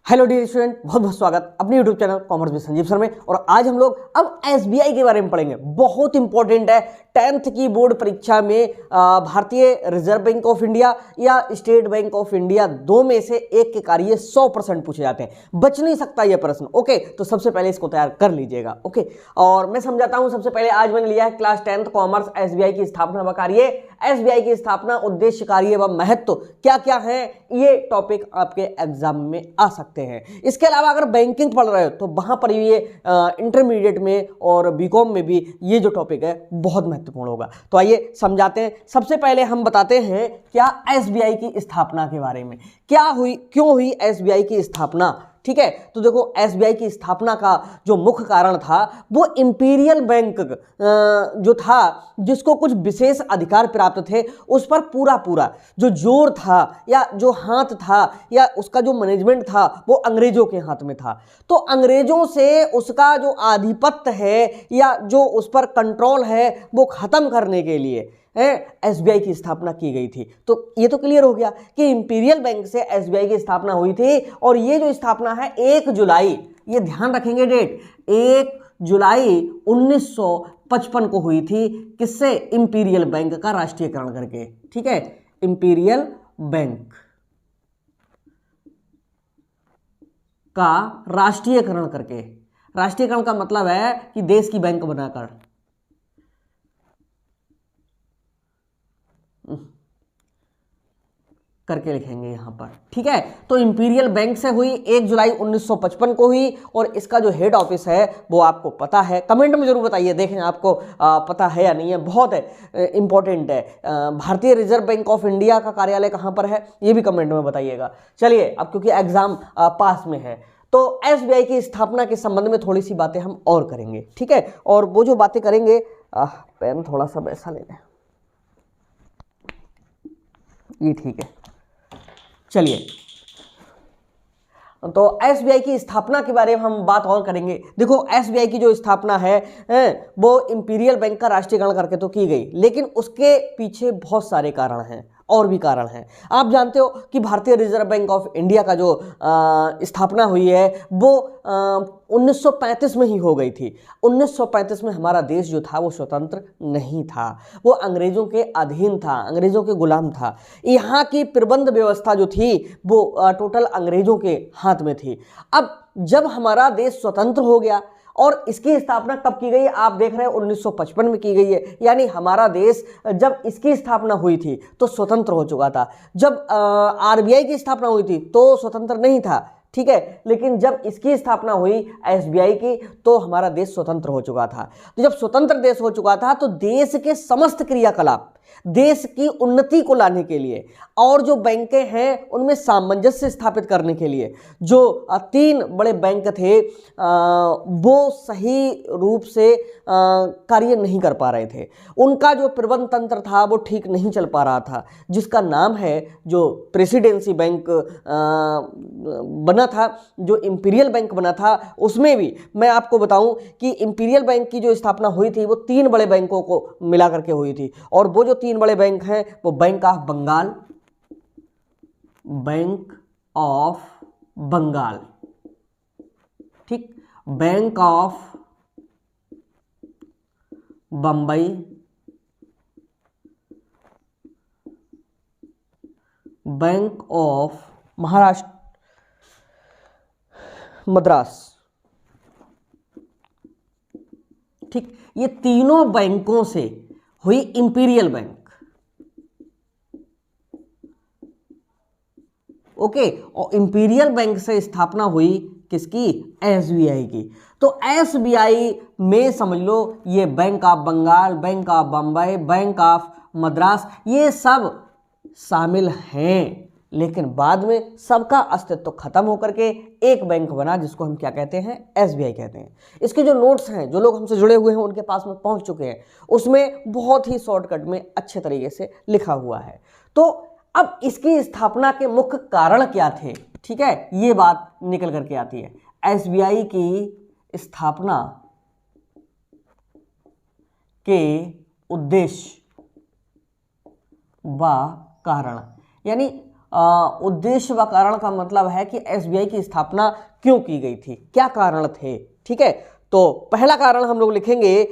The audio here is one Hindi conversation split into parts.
हेलो डियर स्टूडेंट, बहुत बहुत स्वागत अपने YouTube channel commerce with Sanjeev sir में। और आज हम लोग अब एसबीआई के बारे में पढ़ेंगे। बहुत इंपॉर्टेंट है। 10th की बोर्ड परीक्षा में भारतीय रिजर्व बैंक ऑफ इंडिया या स्टेट बैंक ऑफ इंडिया दो में से एक के कार्य 100% पूछे जाते हैं, बच नहीं सकता यह प्रश्न। ओके, तो सबसे पहले इसको तैयार कर लीजिएगा। ओके, और मैं समझाता हूं। सबसे पहले आज मैंने लिया है क्लास 10th कॉमर्स, एसबीआई की स्थापना व कार्य, एसबीआई की स्थापना, उद्देश्य, कार्य व महत्व क्या क्या है, ये टॉपिक आपके एग्जाम में आ सकते हैं। इसके अलावा अगर बैंकिंग पढ़ रहे हो तो वहां पर ये इंटरमीडिएट में और बीकॉम में भी ये जो टॉपिक है बहुत महत्वपूर्ण होगा। तो आइए समझाते हैं। सबसे पहले हम बताते हैं क्या एसबीआई की स्थापना के बारे में, क्या हुई, क्यों हुई एसबीआई की स्थापना। ठीक है, तो देखो एसबीआई की स्थापना का जो मुख्य कारण था वो इंपीरियल बैंक जो था, जिसको कुछ विशेष अधिकार प्राप्त थे, उस पर पूरा पूरा जो जोर था या जो हाथ था या उसका जो मैनेजमेंट था वो अंग्रेजों के हाथ में था। तो अंग्रेजों से उसका जो आधिपत्य है या जो उस पर कंट्रोल है वो खत्म करने के लिए एसबीआई की स्थापना की गई थी। तो ये तो क्लियर हो गया कि इंपीरियल बैंक से एसबीआई की स्थापना हुई थी। और ये जो स्थापना है 1 जुलाई, ये ध्यान रखेंगे डेट, 1 जुलाई 1955 को हुई थी। किससे? इंपीरियल बैंक का राष्ट्रीयकरण करके। ठीक है, इंपीरियल बैंक का राष्ट्रीयकरण करके। राष्ट्रीयकरण का मतलब है कि देश की बैंक बनाकर। करके लिखेंगे यहां पर। ठीक है, तो इंपीरियल बैंक से हुई, 1 जुलाई 1955 को हुई। और इसका जो हेड ऑफिस है वो आपको पता है, कमेंट में जरूर बताइए, देखें आपको पता है या नहीं है, बहुत इंपॉर्टेंट है। भारतीय रिजर्व बैंक ऑफ इंडिया का कार्यालय कहां पर है ये भी कमेंट में बताइएगा। चलिए, अब क्योंकि एग्जाम पास में है तो एसबीआई की स्थापना के संबंध में थोड़ी सी बातें हम और करेंगे। ठीक है, और वो जो बातें करेंगे, पेन थोड़ा सा वैसा ले लें, ये ठीक है। चलिए, तो एसबीआई की स्थापना के बारे में हम बात और करेंगे। देखो एसबीआई की जो स्थापना है वो इंपीरियल बैंक का राष्ट्रीयकरण करके तो की गई, लेकिन उसके पीछे बहुत सारे कारण हैं, और भी कारण हैं। आप जानते हो कि भारतीय रिजर्व बैंक ऑफ इंडिया का जो स्थापना हुई है वो 1935 में ही हो गई थी। 1935 में हमारा देश जो था वो स्वतंत्र नहीं था, वो अंग्रेजों के अधीन था, अंग्रेजों के गुलाम था। यहाँ की प्रबंध व्यवस्था जो थी वो टोटल अंग्रेजों के हाथ में थी। अब जब हमारा देश स्वतंत्र हो गया, और इसकी स्थापना कब की गई? आप देख रहे हैं 1955 में की गई है, यानी हमारा देश जब इसकी स्थापना हुई थी तो स्वतंत्र हो चुका था। जब आरबीआई की स्थापना हुई थी तो स्वतंत्र नहीं था। ठीक है, लेकिन जब इसकी स्थापना हुई एसबीआई की तो हमारा देश स्वतंत्र हो चुका था। तो जब स्वतंत्र देश हो चुका था तो देश के समस्त क्रियाकलाप, देश की उन्नति को लाने के लिए और जो बैंकें हैं उनमें सामंजस्य स्थापित करने के लिए जो 3 बड़े बैंक थे वो सही रूप से कार्य नहीं कर पा रहे थे। उनका जो प्रबंध तंत्र था वो ठीक नहीं चल पा रहा था, जिसका नाम है जो प्रेसिडेंसी बैंक बना था, जो इंपीरियल बैंक बना था। उसमें भी मैं आपको बताऊं कि इंपीरियल बैंक की जो स्थापना हुई थी वो 3 बड़े बैंकों को मिला करके हुई थी। और वो जो 3 बड़े बैंक हैं वो bank of Bengal, bank of Bengal, ठीक, bank of Bombay, bank of Maharashtra, Madras. ठीक, ये तीनों बैंकों से हुई इंपीरियल बैंक। ओके, और इंपीरियल बैंक से स्थापना हुई किसकी? एसबीआई की। तो एसबीआई में समझ लो ये bank of Bengal, bank of Bombay, bank of Madras, ये सब शामिल हैं। लेकिन बाद में सबका अस्तित्व खत्म होकर के एक बैंक बना जिसको हम क्या कहते हैं? एसबीआई कहते हैं। इसके जो नोट्स हैं, जो लोग हमसे जुड़े हुए हैं उनके पास में पहुंच चुके हैं, उसमें बहुत ही शॉर्टकट में अच्छे तरीके से लिखा हुआ है। तो अब इसकी स्थापना के मुख्य कारण क्या थे? ठीक है, ये बात निकल करके आती है। एसबीआई की स्थापना के उद्देश्य व कारण, यानी उद्देश्य व कारण का मतलब है कि एसबीआई की स्थापना क्यों की गई थी, क्या कारण थे। ठीक है, तो पहला कारण हम लोग लिखेंगे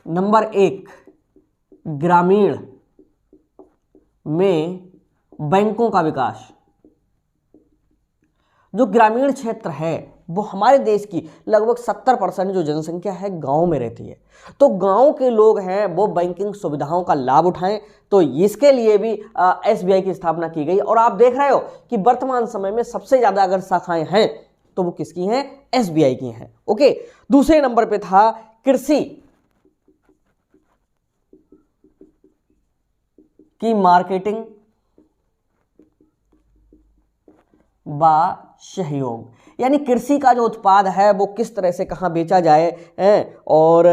नंबर 1, ग्रामीण में बैंकों का विकास। जो ग्रामीण क्षेत्र है वो हमारे देश की लगभग 70% जो जनसंख्या है गांव में रहती है, तो गांव के लोग हैं वो बैंकिंग सुविधाओं का लाभ उठाएं, तो इसके लिए भी एसबीआई की स्थापना की गई। और आप देख रहे हो कि वर्तमान समय में सबसे ज्यादा अगर शाखाएं हैं तो वो किसकी हैं, एसबीआई की हैं। ओके, दूसरे नंबर पे था कृषि की मार्केटिंग व सहयोग, यानी कृषि का जो उत्पाद है वो किस तरह से कहाँ बेचा जाए और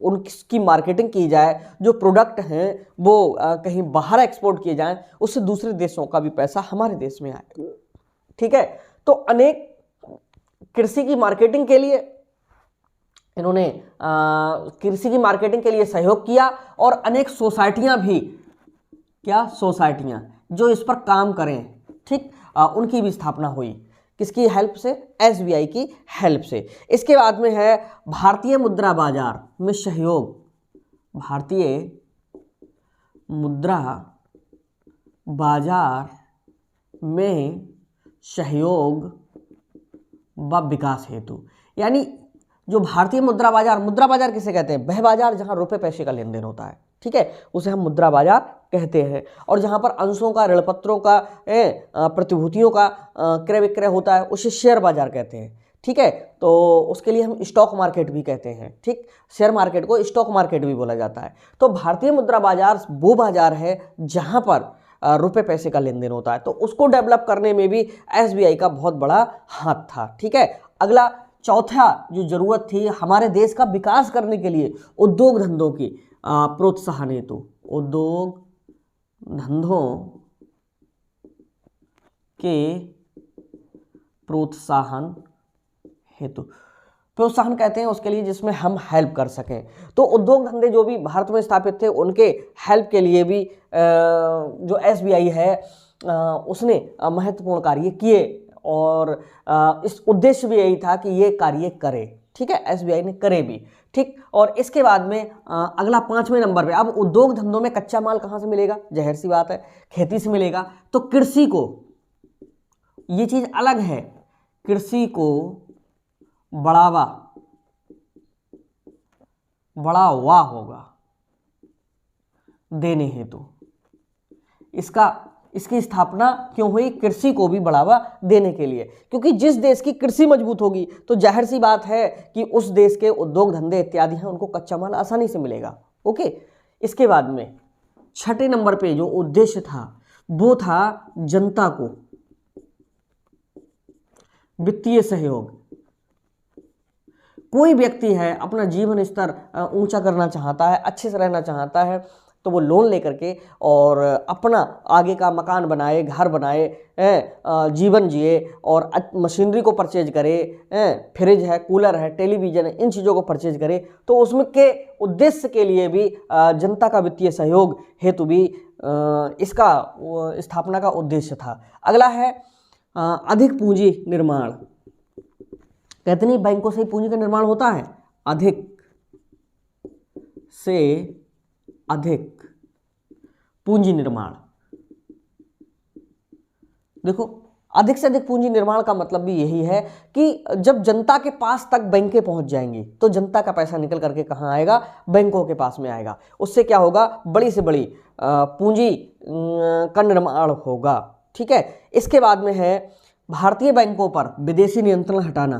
उनकी मार्केटिंग की जाए, जो प्रोडक्ट हैं वो कहीं बाहर एक्सपोर्ट किए जाएं, उससे दूसरे देशों का भी पैसा हमारे देश में आए। ठीक है, तो अनेक कृषि की मार्केटिंग के लिए इन्होंने कृषि की मार्केटिंग के लिए सहयोग किया और अनेक सोसाइटियां भी, क्या सोसाइटियां जो इस पर काम करें, ठीक, उनकी भी स्थापना हुई। किसकी हेल्प से, एसबीआई की हेल्प से। इसके बाद में है भारतीय मुद्रा बाजार में सहयोग, भारतीय मुद्रा बाजार में सहयोग व विकास हेतु, यानी जो भारतीय मुद्रा बाजार किसे कहते हैं, वह बाजार जहां रुपए पैसे का लेन देन होता है, ठीक है, उसे हम मुद्रा बाजार कहते हैं। और जहां पर अंशों का, ऋण पत्रों का, प्रतिभूतियों का क्रय विक्रय होता है उसे शेयर बाजार कहते हैं। ठीक है, तो उसके लिए हम स्टॉक मार्केट भी कहते हैं। ठीक, शेयर मार्केट को स्टॉक मार्केट भी बोला जाता है। तो भारतीय मुद्रा बाजार वो बाजार है जहां पर रुपए पैसे का लेन देन होता है, तो उसको डेवलप करने में भी एसबीआई का बहुत बड़ा हाथ था। ठीक है, अगला चौथा जो जरूरत थी हमारे देश का विकास करने के लिए, उद्योग धंधों की प्रोत्साहन हेतु, उद्योग धंधों के प्रोत्साहन हेतु, प्रोत्साहन कहते हैं उसके लिए जिसमें हम हेल्प कर सकें। तो उद्योग धंधे जो भी भारत में स्थापित थे उनके हेल्प के लिए भी जो एसबीआई है उसने महत्वपूर्ण कार्य किए और इस उद्देश्य भी यही था कि ये कार्य करे। ठीक है, एसबीआई ने करे भी। ठीक, और इसके बाद में अगला 5वें नंबर पे, अब उद्योग धंधों में कच्चा माल कहाँ से मिलेगा, जाहिर सी बात है खेती से मिलेगा। तो कृषि को, ये चीज अलग है, कृषि को बढ़ावा होगा देने हेतु, इसकी स्थापना क्यों हुई, कृषि को भी बढ़ावा देने के लिए, क्योंकि जिस देश की कृषि मजबूत होगी तो जाहिर सी बात है कि उस देश के उद्योग धंधे इत्यादि हैं उनको कच्चा माल आसानी से मिलेगा। ओके, इसके बाद में 6ठे नंबर पे जो उद्देश्य था वो था जनता को वित्तीय सहयोग। कोई व्यक्ति है अपना जीवन स्तर ऊंचा करना चाहता है, अच्छे से रहना चाहता है, तो वो लोन लेकर के और अपना आगे का मकान बनाए, घर बनाए, जीवन जिए और मशीनरी को परचेज करे, फ्रिज है, कूलर है, टेलीविज़न है, इन चीज़ों को परचेज करे। तो उसमें के उद्देश्य के लिए भी जनता का वित्तीय सहयोग हेतु भी इसका स्थापना का उद्देश्य था। अगला है अधिक पूंजी निर्माण। कहते नहीं बैंकों से पूंजी का निर्माण होता है, अधिक से अधिक पूंजी निर्माण। देखो, अधिक से अधिक पूंजी निर्माण का मतलब भी यही है कि जब जनता के पास तक बैंकें पहुंच जाएंगी तो जनता का पैसा निकल करके कहां आएगा, बैंकों के पास में आएगा। उससे क्या होगा, बड़ी से बड़ी पूंजी का निर्माण होगा। ठीक है, इसके बाद में है भारतीय बैंकों पर विदेशी नियंत्रण हटाना।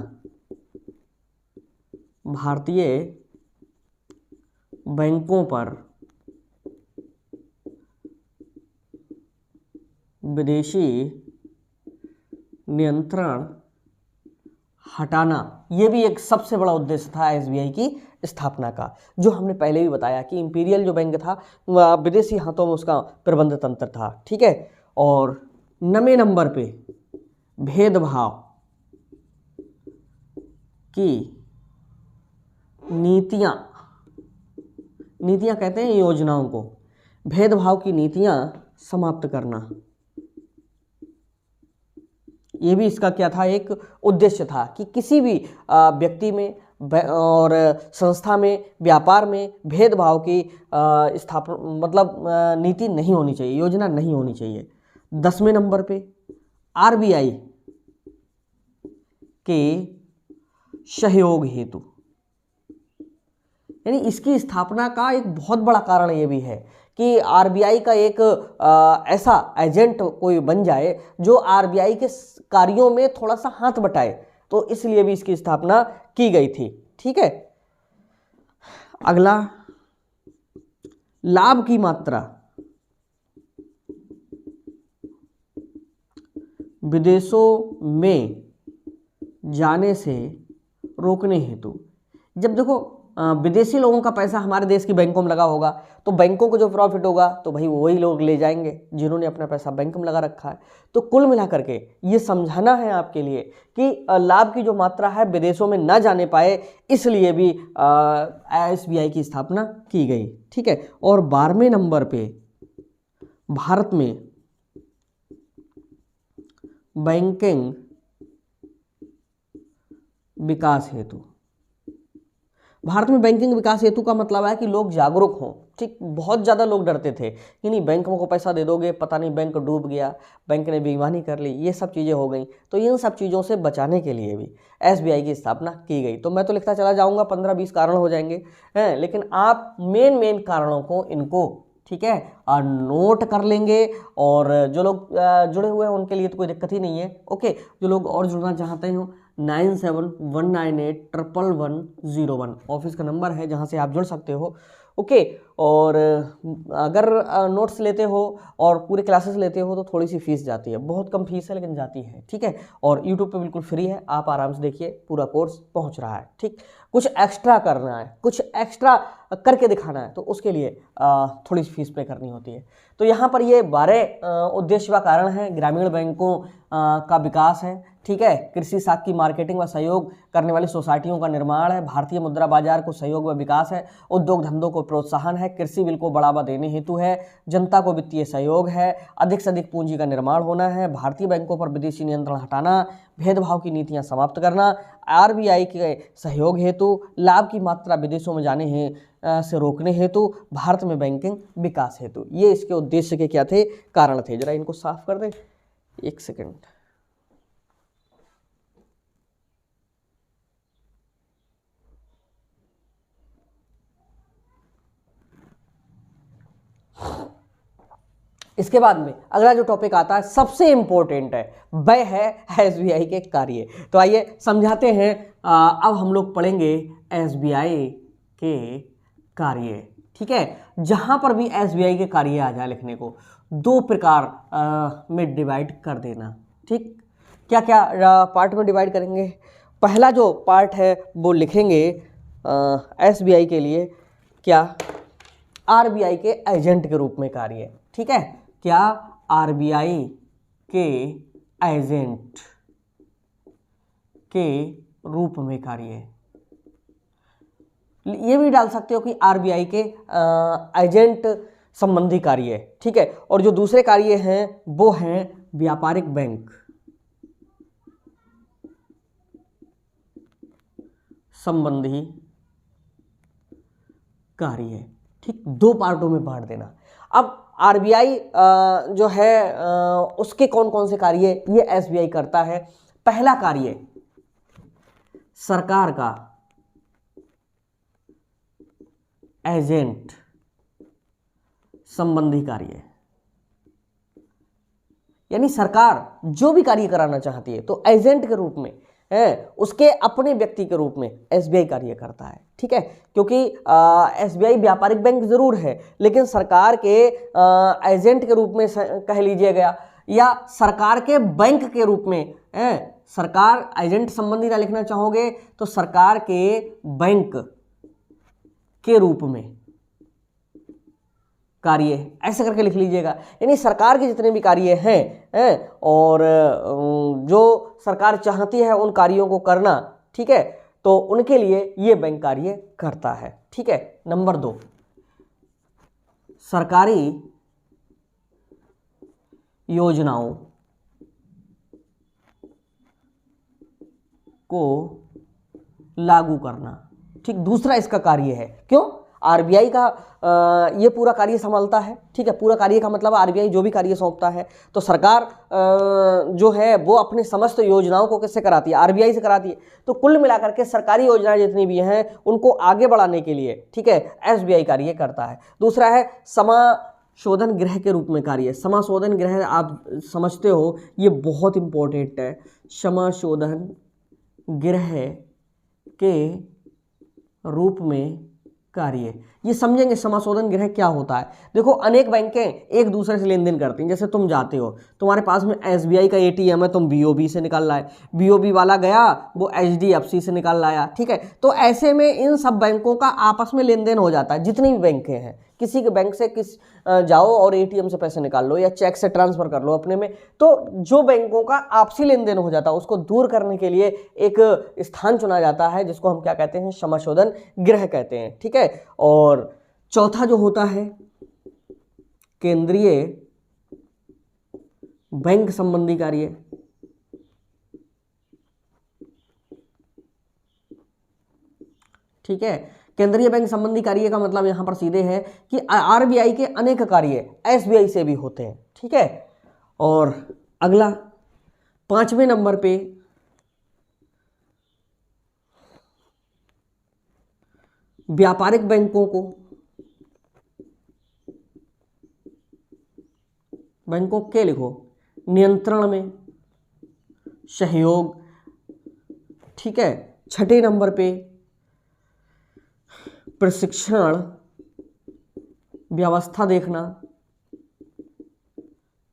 भारतीय बैंकों पर विदेशी नियंत्रण हटाना, यह भी एक सबसे बड़ा उद्देश्य था एसबीआई की स्थापना का, जो हमने पहले भी बताया कि इंपीरियल जो बैंक था वह विदेशी हाथों में उसका प्रबंध तंत्र था। ठीक है, और 9वें नंबर पे भेदभाव की नीतियां कहते हैं योजनाओं को, भेदभाव की नीतियां समाप्त करना। ये भी इसका क्या था, एक उद्देश्य था कि किसी भी व्यक्ति में और संस्था में, व्यापार में भेदभाव की स्थापना मतलब नीति नहीं होनी चाहिए, योजना नहीं होनी चाहिए। 10वें नंबर पे आरबीआई के सहयोग हेतु, यानी इसकी स्थापना का एक बहुत बड़ा कारण ये भी है कि आरबीआई का एक ऐसा एजेंट कोई बन जाए जो आरबीआई के कार्यों में थोड़ा सा हाथ बटाए, तो इसलिए भी इसकी स्थापना की गई थी। ठीक है, अगला, लाभ की मात्रा विदेशों में जाने से रोकने हेतु। जब देखो विदेशी लोगों का पैसा हमारे देश की बैंकों में लगा होगा तो बैंकों को जो प्रॉफिट होगा तो भाई वही लोग ले जाएंगे जिन्होंने अपना पैसा बैंक में लगा रखा है। तो कुल मिलाकर के ये समझाना है आपके लिए कि लाभ की जो मात्रा है विदेशों में ना जाने पाए, इसलिए भी एसबीआई की स्थापना की गई। ठीक है, और 12वें नंबर पे भारत में बैंकिंग विकास हेतु। भारत में बैंकिंग विकास हेतु का मतलब है कि लोग जागरूक हों। ठीक, बहुत ज़्यादा लोग डरते थे कि नहीं बैंक को पैसा दे दोगे, पता नहीं बैंक डूब गया, बैंक ने बेईमानी कर ली, ये सब चीज़ें हो गई। तो इन सब चीज़ों से बचाने के लिए भी एसबीआई की स्थापना की गई। तो मैं तो लिखता चला जाऊँगा, 15-20 कारण हो जाएंगे हैं, लेकिन आप मेन कारणों को इनको, ठीक है, नोट कर लेंगे। और जो लोग जुड़े हुए हैं उनके लिए तो कोई दिक्कत ही नहीं है। ओके, जो लोग और जुड़ना चाहते हो 9719811101 ऑफिस का नंबर है जहां से आप जुड़ सकते हो। ओके, और अगर नोट्स लेते हो और पूरे क्लासेस लेते हो तो थोड़ी सी फीस जाती है, बहुत कम फीस है लेकिन जाती है। ठीक है, और यूट्यूब पे बिल्कुल फ्री है, आप आराम से देखिए, पूरा कोर्स पहुंच रहा है। ठीक, कुछ एक्स्ट्रा करना है, कुछ एक्स्ट्रा करके दिखाना है तो उसके लिए थोड़ी सी फीस पे करनी होती है। तो यहाँ पर ये 12 उद्देश्य व कारण हैं। ग्रामीण बैंकों का विकास है, ठीक है, कृषि साख की मार्केटिंग व सहयोग करने वाली सोसाइटियों का निर्माण है, भारतीय मुद्रा बाजार को सहयोग व विकास है, उद्योग धंधों को प्रोत्साहन है, कृषि बिल को बढ़ावा देने हेतु है, जनता को वित्तीय सहयोग है, अधिक से अधिक पूंजी का निर्माण होना है, भारतीय बैंकों पर विदेशी नियंत्रण हटाना, भेदभाव की नीतियां समाप्त करना, आरबीआई के सहयोग हेतु, लाभ की मात्रा विदेशों में जाने से रोकने हेतु, भारत में बैंकिंग विकास हेतु। ये इसके उद्देश्य के क्या थे, कारण थे। जरा इनको साफ कर दें, एक सेकेंड। इसके बाद में अगला जो टॉपिक आता है सबसे इंपॉर्टेंट है, वह है एसबीआई के कार्य। तो आइए समझाते हैं। अब हम लोग पढ़ेंगे एसबीआई के कार्य। ठीक है, जहां पर भी एसबीआई के कार्य आ जाए लिखने को 2 प्रकार में डिवाइड कर देना। ठीक, क्या क्या पार्ट में डिवाइड करेंगे? पहला जो पार्ट है वो लिखेंगे एसबीआई के लिए क्या, आरबीआई के एजेंट के रूप में कार्य। ठीक है, क्या आरबीआई के एजेंट के रूप में कार्य। ये भी डाल सकते हो कि आरबीआई के एजेंट संबंधी कार्य। ठीक है, और जो दूसरे कार्य हैं वो हैं व्यापारिक बैंक संबंधी कार्य। ठीक, 2 पार्टों में बांट देना। अब आरबीआई जो है उसके कौन कौन से कार्य ये एसबीआई करता है। पहला कार्य सरकार का एजेंट संबंधी कार्य, यानी सरकार जो भी कार्य कराना चाहती है तो एजेंट के रूप में है, उसके अपने व्यक्ति के रूप में एसबीआई कार्य करता है। ठीक है, क्योंकि एसबीआई व्यापारिक बैंक जरूर है लेकिन सरकार के एजेंट के रूप में कह लीजिएगा या सरकार के बैंक के रूप में है। सरकार एजेंट संबंधी ना लिखना चाहोगे तो सरकार के बैंक के रूप में कार्य, ऐसे करके लिख लीजिएगा। यानी सरकार के जितने भी कार्य हैं और जो सरकार चाहती है उन कार्यों को करना, ठीक है, तो उनके लिए ये बैंक कार्य करता है। ठीक है, नंबर 2, सरकारी योजनाओं को लागू करना। ठीक, दूसरा इसका कार्य है। क्यों? आरबीआई का ये पूरा कार्य संभालता है। ठीक है, पूरा कार्य का मतलब आरबीआई जो भी कार्य सौंपता है तो सरकार जो है वो अपने समस्त योजनाओं को किससे कराती है? आरबीआई से कराती है। तो कुल मिलाकर के सरकारी योजनाएं जितनी भी हैं उनको आगे बढ़ाने के लिए, ठीक है, एसबीआई कार्य करता है। दूसरा है समाशोधन गृह के रूप में कार्य। समाशोधन गृह आप समझते हो, ये बहुत इंपॉर्टेंट है। समाशोधन गृह के रूप में कार्य, ये समझेंगे समाशोधन गृह क्या होता है। देखो, अनेक बैंकें एक दूसरे से लेन देन करती हैं। जैसे तुम जाते हो, तुम्हारे पास में एसबीआई का एटीएम है, तुम बीओबी से निकाल लाए, बीओबी वाला गया वो एचडीएफसी से निकाल लाया। ठीक है, तो ऐसे में इन सब बैंकों का आपस में लेन देन हो जाता है। जितनी भी बैंकें हैं, किसी के बैंक से जाओ और एटीएम से पैसे निकाल लो या चेक से ट्रांसफर कर लो अपने में, तो जो बैंकों का आपसी लेन देन हो जाता है उसको दूर करने के लिए एक स्थान चुना जाता है जिसको हम क्या कहते हैं? समाशोधन गृह कहते हैं। ठीक है, और चौथा जो होता है केंद्रीय बैंक संबंधी कार्य। ठीक है, केंद्रीय बैंक संबंधी कार्य का मतलब यहां पर सीधे है कि आरबीआई के अनेक कार्य एसबीआई से भी होते हैं। ठीक है, और अगला 5वें नंबर पे व्यापारिक बैंकों के लिखो नियंत्रण में सहयोग। ठीक है, 6ठे नंबर पे प्रशिक्षण व्यवस्था देखना।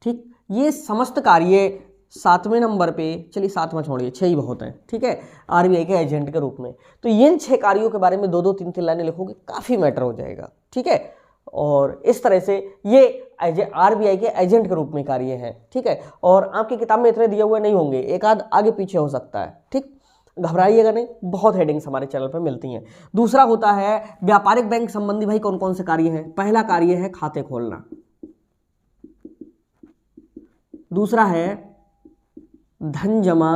ठीक, ये समस्त कार्य 7वें नंबर पे, चलिए 7वां छोड़िए, 6 ही बहुत हैं। ठीक है, आरबीआई के एजेंट के रूप में। तो इन 6 कार्यों के बारे में 2-2, 3-3 लाइनें लिखोगे, काफी मैटर हो जाएगा। ठीक है, और इस तरह से ये आरबीआई के एजेंट के रूप में कार्य है। ठीक है, और आपकी किताब में इतने दिए हुए नहीं होंगे, एक आध आगे पीछे हो सकता है। ठीक, घबराइएगा नहीं, बहुत हेडिंग्स हमारे चैनल पर मिलती हैं। दूसरा होता है व्यापारिक बैंक संबंधी। भाई कौन कौन से कार्य हैं? पहला कार्य है खाते खोलना, दूसरा है धन जमा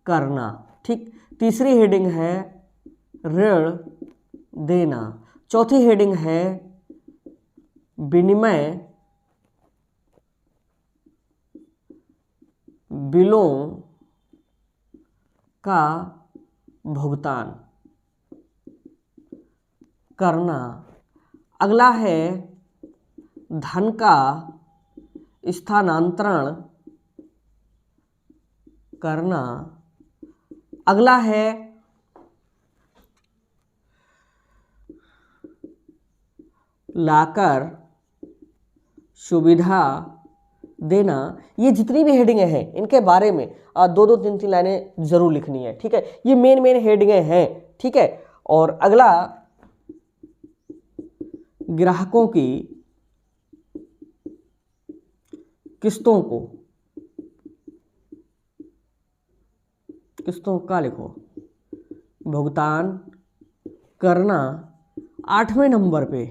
करना। ठीक, तीसरी हेडिंग है ऋण देना, चौथी हेडिंग है विनिमय बिलों का भुगतान करना। अगला है धन का स्थानांतरण करना। अगला है लाकर सुविधा देना। ये जितनी भी हेडिंगें हैं इनके बारे में 2-2, 3-3 लाइनें जरूर लिखनी है। ठीक है, ये मेन हेडिंगें हैं। ठीक है, और अगला ग्राहकों की किस्तों का लिखो भुगतान करना। 8वें नंबर पे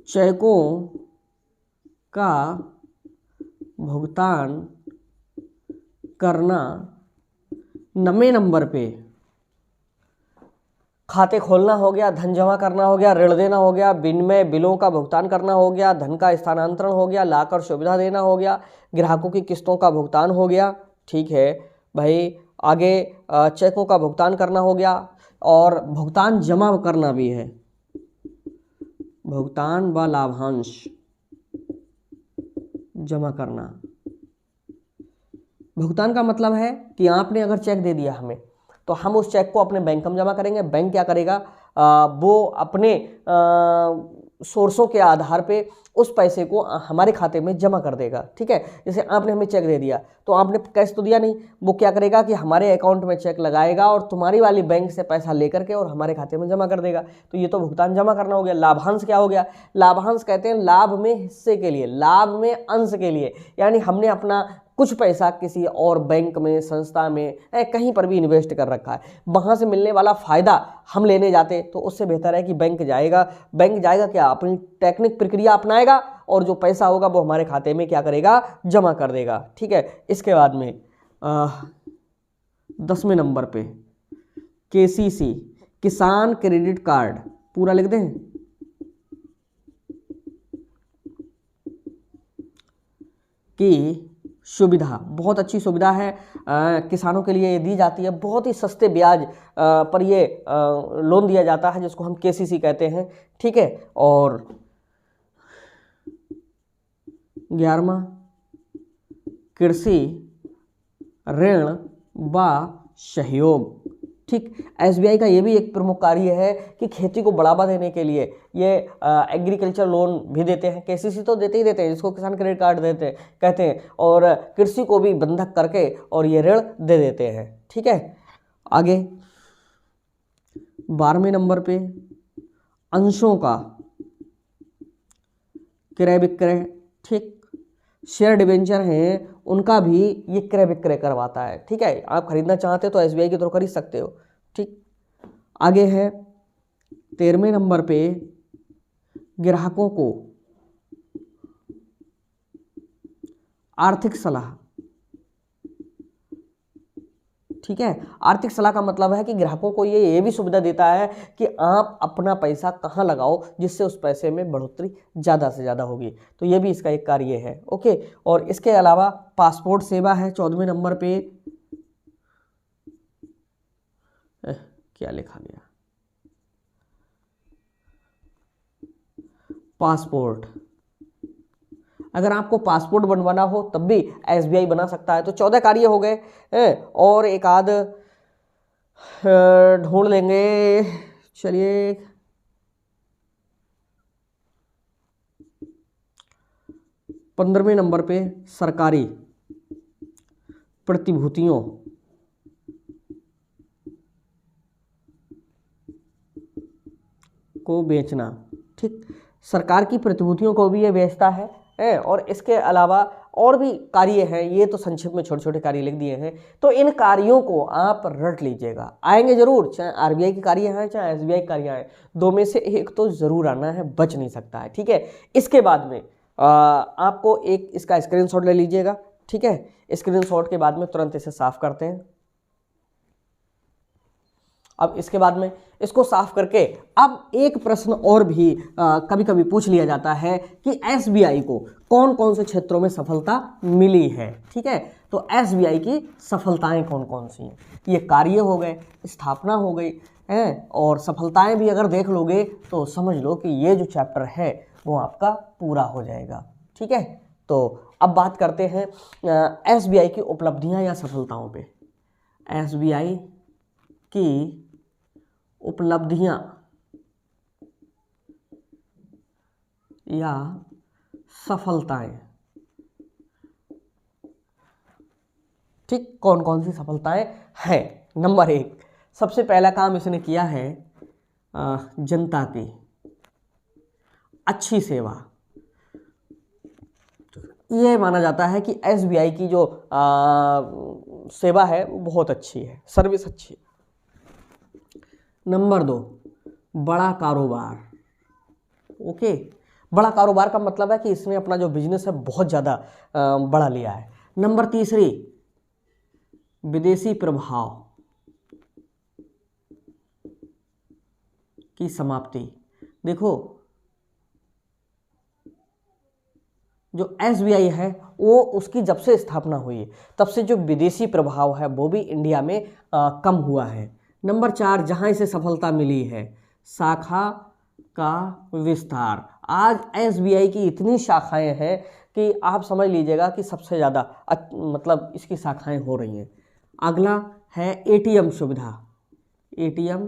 चेकों का भुगतान करना। 9वें नंबर पे खाते खोलना हो गया, धन जमा करना हो गया, ऋण देना हो गया, विनिमय बिलों का भुगतान करना हो गया, धन का स्थानांतरण हो गया, लाकर सुविधा देना हो गया, ग्राहकों की किस्तों का भुगतान हो गया। ठीक है भाई, आगे चेकों का भुगतान करना हो गया और भुगतान जमा करना भी है, भुगतान व लाभांश जमा करना। भुगतान का मतलब है कि आपने अगर चेक दे दिया हमें तो हम उस चेक को अपने बैंक में जमा करेंगे। बैंक क्या करेगा, वो अपने सोर्सों के आधार पे उस पैसे को हमारे खाते में जमा कर देगा। ठीक है, जैसे आपने हमें चेक दे दिया तो आपने कैश तो दिया नहीं, वो क्या करेगा कि हमारे अकाउंट में चेक लगाएगा और तुम्हारी वाली बैंक से पैसा लेकर के और हमारे खाते में जमा कर देगा। तो ये तो भुगतान जमा करना हो गया। लाभांश क्या हो गया? लाभांश कहते हैं लाभ में हिस्से के लिए, लाभ में अंश के लिए, यानी हमने अपना कुछ पैसा किसी और बैंक में, संस्था में, कहीं पर भी इन्वेस्ट कर रखा है, वहाँ से मिलने वाला फ़ायदा हम लेने जाते तो उससे बेहतर है कि बैंक जाएगा। बैंक जाएगा क्या, अपनी टेक्निक प्रक्रिया अपनाएगा और जो पैसा होगा वो हमारे खाते में क्या करेगा, जमा कर देगा। ठीक है, इसके बाद में 10वें नंबर पे KCC, किसान क्रेडिट कार्ड, पूरा लिख दें, की सुविधा बहुत अच्छी सुविधा है, किसानों के लिए ये दी जाती है। बहुत ही सस्ते ब्याज पर ये लोन दिया जाता है जिसको हम KCC कहते हैं। ठीक है, और 11वां कृषि ऋण व सहयोग। ठीक, SBI का ये भी एक प्रमुख कार्य है कि खेती को बढ़ावा देने के लिए ये एग्रीकल्चर लोन भी देते हैं। KCC तो देते ही देते हैं, जिसको किसान क्रेडिट कार्ड कहते हैं, और कृषि को भी बंधक करके और ये ऋण दे देते हैं। ठीक है, आगे 12वें नंबर पे अंशों का क्रय विक्रय। ठीक, शेयर डिवेंचर हैं उनका भी ये क्रय विक्रय करवाता है। ठीक है, आप खरीदना चाहते हो तो SBI के थ्रू खरीद सकते हो। ठीक, आगे है 13वें नंबर पे ग्राहकों को आर्थिक सलाह। ठीक है, आर्थिक सलाह का मतलब है कि ग्राहकों को ये भी सुविधा देता है कि आप अपना पैसा कहाँ लगाओ जिससे उस पैसे में बढ़ोतरी ज़्यादा से ज़्यादा होगी। तो ये भी इसका एक कार्य है। ओके, और इसके अलावा पासपोर्ट सेवा है 14वें नंबर पे। क्या लिखा गया, पासपोर्ट। अगर आपको पासपोर्ट बनवाना हो तब भी SBI बना सकता है। तो 14 कार्य हो गए, और एक आध ढूंढ लेंगे। चलिए, पंद्रहवें नंबर पे सरकारी प्रतिभूतियों को बेचना। ठीक, सरकार की प्रतिभूतियों को भी ये बेचता है, और इसके अलावा और भी कार्य हैं। ये तो संक्षिप्त में छोटे छोटे कार्य लिख दिए हैं, तो इन कार्यों को आप रट लीजिएगा, आएंगे जरूर, चाहे RBI के कार्य हैं चाहे SBI के कार्य हैं, दो में से एक तो जरूर आना है, बच नहीं सकता है। ठीक है, इसके बाद में आपको एक इसका स्क्रीनशॉट ले लीजिएगा। ठीक है, स्क्रीनशॉट के बाद में तुरंत इसे साफ करते हैं। अब इसके बाद में इसको साफ करके अब एक प्रश्न और भी कभी कभी पूछ लिया जाता है कि SBI को कौन कौन से क्षेत्रों में सफलता मिली है। ठीक है, तो SBI की सफलताएं कौन कौन सी हैं, ये कार्य हो गए, स्थापना हो गई है, और सफलताएं भी अगर देख लोगे तो समझ लो कि ये जो चैप्टर है वो आपका पूरा हो जाएगा। ठीक है, तो अब बात करते हैं SBI की उपलब्धियां या सफलताओं पे। SBI की उपलब्धियां या सफलताएं। ठीक, कौन कौन सी सफलताएं हैं। नंबर 1, सबसे पहला काम इसने किया है जनता की अच्छी सेवा। ये माना जाता है कि SBI की जो सेवा है वो बहुत अच्छी है, सर्विस अच्छी है। नंबर 2, बड़ा कारोबार। ओके, बड़ा कारोबार का मतलब है कि इसने अपना जो बिजनेस है बहुत ज़्यादा बढ़ा लिया है। नंबर 3, विदेशी प्रभाव की समाप्ति। देखो, जो SBI है वो उसकी जब से स्थापना हुई है तब से जो विदेशी प्रभाव है वो भी इंडिया में कम हुआ है। नंबर 4, जहां इसे सफलता मिली है, शाखा का विस्तार। आज SBI की इतनी शाखाएं हैं कि आप समझ लीजिएगा कि सबसे ज़्यादा मतलब इसकी शाखाएं हो रही हैं। अगला है ATM सुविधा। ATM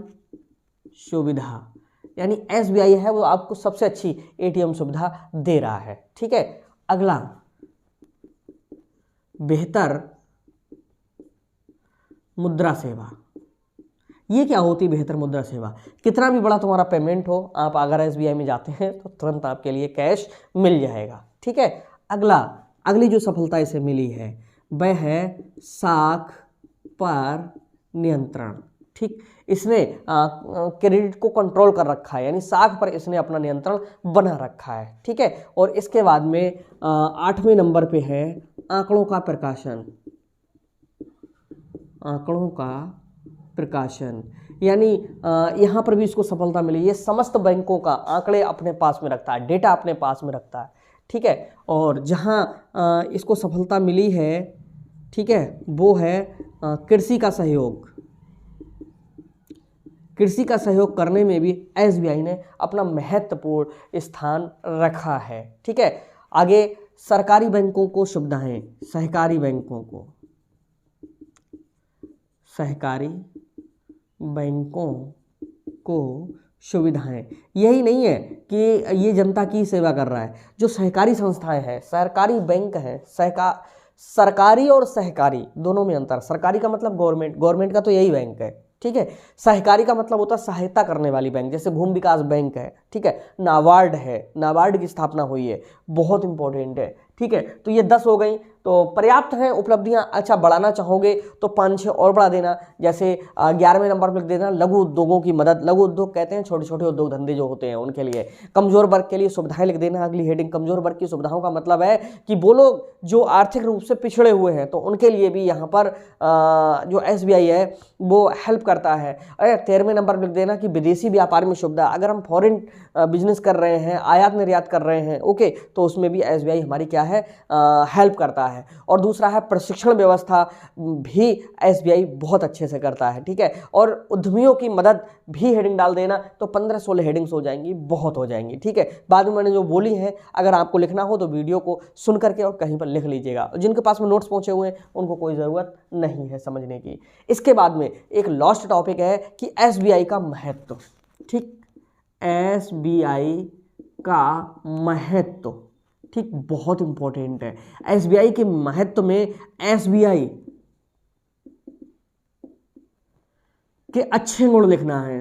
सुविधा यानी SBI है वो आपको सबसे अच्छी ATM सुविधा दे रहा है। ठीक है, अगला बेहतर मुद्रा सेवा। ये क्या होती है बेहतर मुद्रा सेवा? कितना भी बड़ा तुम्हारा पेमेंट हो, आप अगर SBI में जाते हैं तो तुरंत आपके लिए कैश मिल जाएगा। ठीक है, अगली जो सफलता इसे मिली है वह है साख पर नियंत्रण। ठीक, इसने क्रेडिट को कंट्रोल कर रखा है, यानी साख पर इसने अपना नियंत्रण बना रखा है। ठीक है, और इसके बाद में 8वें नंबर पे है आंकड़ों का प्रकाशन। आंकड़ों का प्रकाशन, यानी यहाँ पर भी इसको सफलता मिली। ये समस्त बैंकों का आंकड़े अपने पास में रखता है, डेटा अपने पास में रखता है। ठीक है, और जहाँ इसको सफलता मिली है, ठीक है, वो है कृषि का सहयोग। कृषि का सहयोग करने में भी एसबीआई ने अपना महत्वपूर्ण स्थान रखा है। ठीक है, आगे सरकारी बैंकों को सुविधाएं, सहकारी बैंकों को, सहकारी बैंकों को सुविधाएं। यही नहीं है कि ये जनता की सेवा कर रहा है, जो सहकारी संस्थाएं हैं, सरकारी बैंक हैं, सरकारी और सहकारी दोनों में अंतर। सरकारी का मतलब गवर्नमेंट, गवर्नमेंट का तो यही बैंक है। ठीक है, सहकारी का मतलब होता है सहायता करने वाली बैंक, जैसे भूमि विकास बैंक है। ठीक है, नाबार्ड है, नाबार्ड की स्थापना हुई है, बहुत इंपॉर्टेंट है। ठीक है, तो ये 10 हो गई, तो पर्याप्त हैं उपलब्धियां। अच्छा, बढ़ाना चाहोगे तो 5-6 और बढ़ा देना, जैसे 11वें नंबर पर लिख देना लघु उद्योगों की मदद। लघु उद्योग कहते हैं छोटे छोटे उद्योग धंधे जो होते हैं उनके लिए। कमजोर वर्ग के लिए सुविधाएं लिख देना अगली हेडिंग। कमजोर वर्ग की सुविधाओं का मतलब है कि वो लोग जो आर्थिक रूप से पिछड़े हुए हैं, तो उनके लिए भी यहाँ पर जो एसबीआई है वो हेल्प करता है। अरे 13वें नंबर पर लिख देना कि विदेशी व्यापार में सुविधा। अगर हम फॉरेन बिजनेस कर रहे हैं, आयात निर्यात कर रहे हैं, ओके, तो उसमें भी एसबीआई हमारी क्या है, हेल्प करता है। और दूसरा है प्रशिक्षण व्यवस्था भी एसबीआई बहुत अच्छे से करता है। ठीक है, और उद्यमियों की मदद भी हेडिंग डाल देना, तो 15-16 हेडिंग्स हो जाएंगी, बहुत हो जाएंगी। ठीक है, बाद में मैंने जो बोली है, अगर आपको लिखना हो तो वीडियो को सुन करके और कहीं पर लिख लीजिएगा। जिनके पास में नोट्स पहुंचे हुए हैं उनको कोई ज़रूरत नहीं है समझने की। इसके बाद में एक लास्ट टॉपिक है कि एसबीआई का महत्व। ठीक, एसबीआई का महत्व, ठीक, बहुत इंपॉर्टेंट है। एसबीआई के महत्व में एसबीआई के अच्छे गुण लिखना है,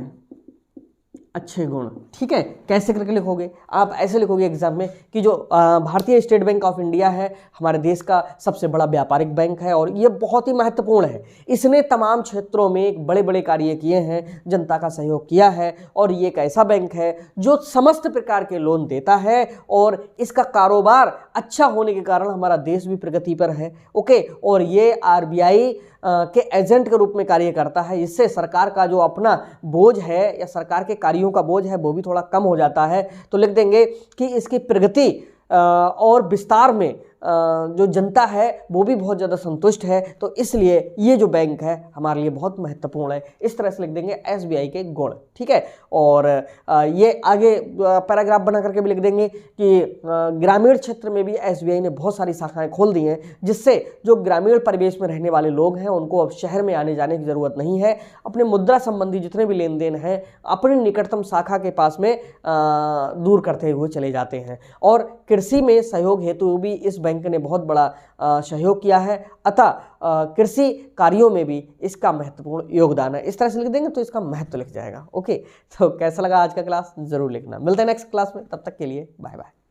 अच्छे गुण। ठीक है, कैसे करके लिखोगे आप? ऐसे लिखोगे एग्जाम में कि जो भारतीय स्टेट बैंक ऑफ इंडिया है, हमारे देश का सबसे बड़ा व्यापारिक बैंक है और ये बहुत ही महत्वपूर्ण है। इसने तमाम क्षेत्रों में बड़े बड़े कार्य किए हैं, जनता का सहयोग किया है, और ये एक ऐसा बैंक है जो समस्त प्रकार के लोन देता है, और इसका कारोबार अच्छा होने के कारण हमारा देश भी प्रगति पर है। ओके, और ये आरबीआई के एजेंट के रूप में कार्य करता है, इससे सरकार का जो अपना बोझ है या सरकार के कार्यों का बोझ है वो भी थोड़ा कम हो जाता है। तो लिख देंगे कि इसकी प्रगति और विस्तार में जो जनता है वो भी बहुत ज़्यादा संतुष्ट है, तो इसलिए ये जो बैंक है हमारे लिए बहुत महत्वपूर्ण है। इस तरह से लिख देंगे एसबीआई के गुण। ठीक है, और ये आगे पैराग्राफ बना करके भी लिख देंगे कि ग्रामीण क्षेत्र में भी एसबीआई ने बहुत सारी शाखाएं खोल दी हैं, जिससे जो ग्रामीण परिवेश में रहने वाले लोग हैं उनको अब शहर में आने जाने की ज़रूरत नहीं है। अपने मुद्रा संबंधी जितने भी लेन देन हैं अपनी निकटतम शाखा के पास में दूर करते हुए चले जाते हैं। और कृषि में सहयोग हेतु भी इस बैंक ने बहुत बड़ा सहयोग किया है, अतः कृषि कार्यों में भी इसका महत्वपूर्ण योगदान है। इस तरह से लिख देंगे तो इसका महत्व लिख जाएगा। ओके, तो कैसा लगा आज का क्लास जरूर लिखना। मिलते हैं नेक्स्ट क्लास में, तब तक के लिए बाय बाय।